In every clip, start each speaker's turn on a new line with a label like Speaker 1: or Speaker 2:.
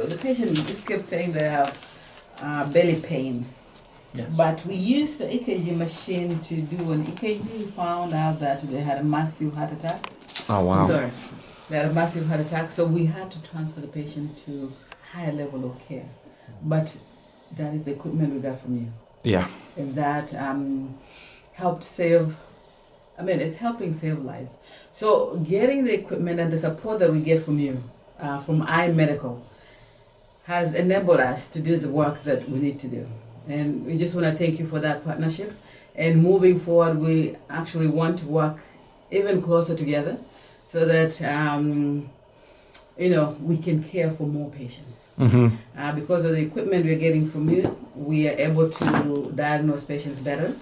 Speaker 1: the patient just kept saying they have belly pain.
Speaker 2: Yes.
Speaker 1: But we used the EKG machine to do an EKG. We found out that they had a massive heart attack.
Speaker 3: Oh, wow.
Speaker 1: Sorry, they had a massive heart attack, so we had to transfer the patient to higher level of care. But that is the equipment we got from you.
Speaker 3: Yeah.
Speaker 1: And that helped save, it's helping save lives. So getting the equipment and the support that we get from you, from iMedical, has enabled us to do the work that we need to do. And we just want to thank you for that partnership. And moving forward, we actually want to work even closer together so that, we can care for more patients.
Speaker 3: Mm-hmm.
Speaker 1: Because of the equipment we're getting from you, we are able to diagnose patients better.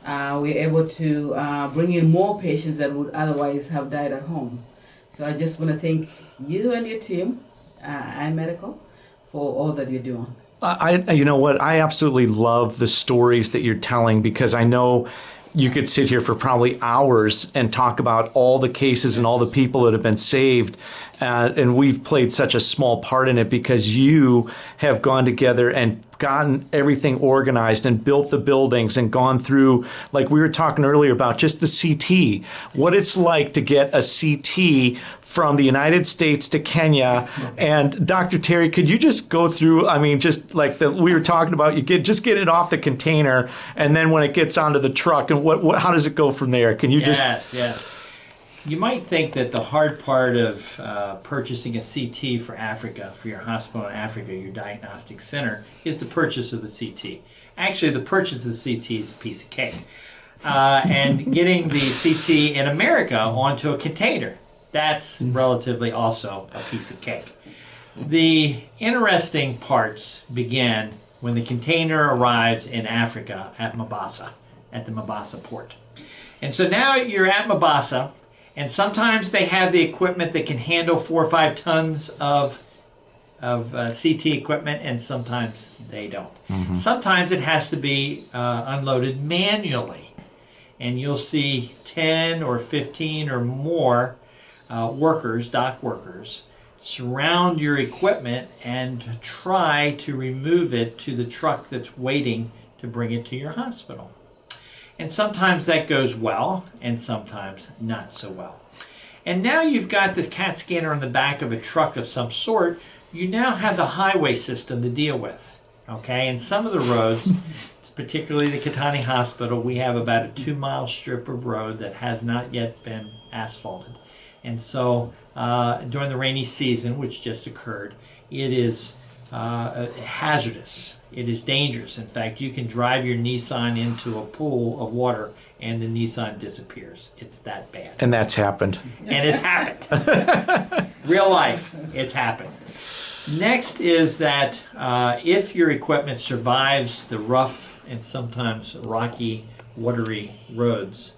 Speaker 1: We're able to bring in more patients that would otherwise have died at home. So I just want to thank you and your team, iMedical, for all that you're doing.
Speaker 3: You know what? I absolutely love the stories that you're telling, because I know you could sit here for probably hours and talk about all the cases and all the people that have been saved. And we've played such a small part in it because you have gone together and gotten everything organized and built the buildings and gone through, like we were talking earlier about just the CT, what it's like to get a CT from the United States to Kenya. And Dr. Terry, could you just go through, just like we were talking about, just get it off the container, and then when it gets onto the truck, and how does it go from there? Can you just...
Speaker 2: Yes. You might think that the hard part of purchasing a CT for Africa, for your hospital in Africa, your diagnostic center, is the purchase of the CT. Actually, the purchase of the CT is a piece of cake. And getting the CT in America onto a container, that's relatively also a piece of cake. The interesting parts begin when the container arrives in Africa at Mombasa, at the Mombasa port. And so now you're at Mombasa, and sometimes they have the equipment that can handle 4 or 5 tons of CT equipment, and sometimes they don't. Mm-hmm. Sometimes it has to be unloaded manually, and you'll see 10 or 15 or more dock workers, surround your equipment and try to remove it to the truck that's waiting to bring it to your hospital. And sometimes that goes well, and sometimes not so well. And now you've got the CAT scanner on the back of a truck of some sort. You now have the highway system to deal with. Okay, and some of the roads, particularly the Katina Hospital, we have about a 2-mile strip of road that has not yet been asphalted. And so during the rainy season, which just occurred, it is hazardous. It is dangerous. In fact, you can drive your Nissan into a pool of water and the Nissan disappears. It's that bad.
Speaker 3: And that's happened.
Speaker 2: And it's happened. Real life, it's happened. Next is that if your equipment survives the rough and sometimes rocky, watery roads,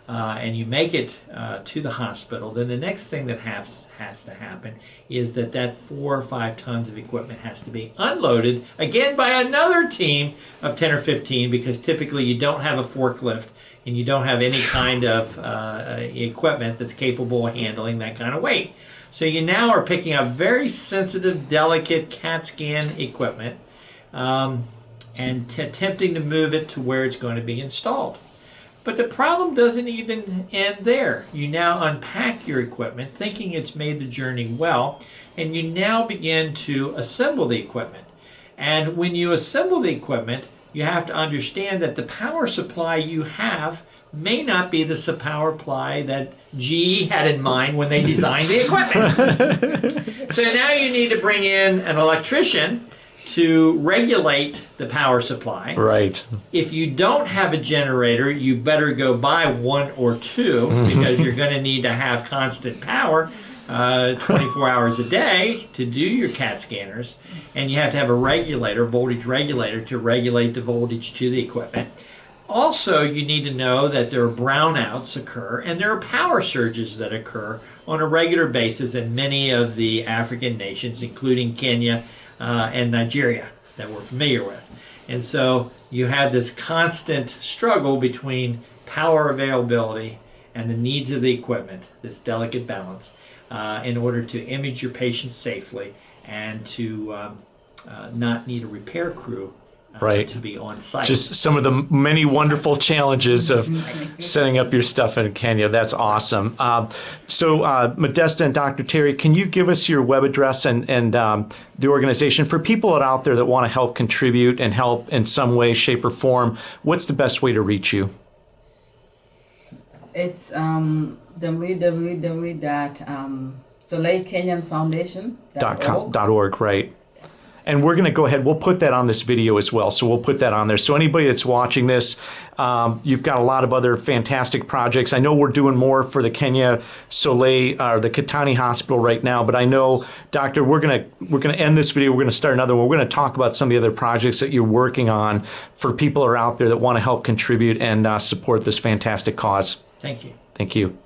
Speaker 2: and you make it to the hospital, then the next thing that has to happen is that 4 or 5 tons of equipment has to be unloaded, again by another team of 10 or 15, because typically you don't have a forklift and you don't have any kind of equipment that's capable of handling that kind of weight. So you now are picking up very sensitive, delicate CAT scan equipment and attempting to move it to where it's going to be installed. But the problem doesn't even end there. You now unpack your equipment thinking it's made the journey well, and you now begin to assemble the equipment. And when you assemble the equipment, you have to understand that the power supply you have may not be the power supply that GE had in mind when they designed the equipment. So now you need to bring in an electrician to regulate the power supply.
Speaker 3: Right.
Speaker 2: If you don't have a generator, you better go buy 1 or 2 because you're going to need to have constant power 24 hours a day to do your CAT scanners. And you have to have a regulator, voltage regulator, to regulate the voltage to the equipment. Also, you need to know that there are brownouts occur and there are power surges that occur on a regular basis in many of the African nations, including Kenya and Nigeria, that we're familiar with. And so you have this constant struggle between power availability and the needs of the equipment, this delicate balance, in order to image your patients safely and to not need a repair crew
Speaker 3: Right.
Speaker 2: to be on site.
Speaker 3: Just some of the many wonderful challenges of setting up your stuff in Kenya. That's awesome. So Modesta and Dr. Terry, can you give us your web address and the organization for people out there that want to help contribute and help in some way, shape, or form? What's the best way to reach you?
Speaker 1: It's www.soleilkenyanfoundation.org.
Speaker 3: .org, right? And we're going to go ahead. We'll put that on this video as well. So we'll put that on there. So anybody that's watching this, you've got a lot of other fantastic projects. I know we're doing more for the Kenya Soleil or the Katina Hospital right now, but I know, Doctor, we're gonna end this video. We're going to start another one. We're going to talk about some of the other projects that you're working on for people who are out there that want to help contribute and support this fantastic cause.
Speaker 2: Thank you.
Speaker 3: Thank you.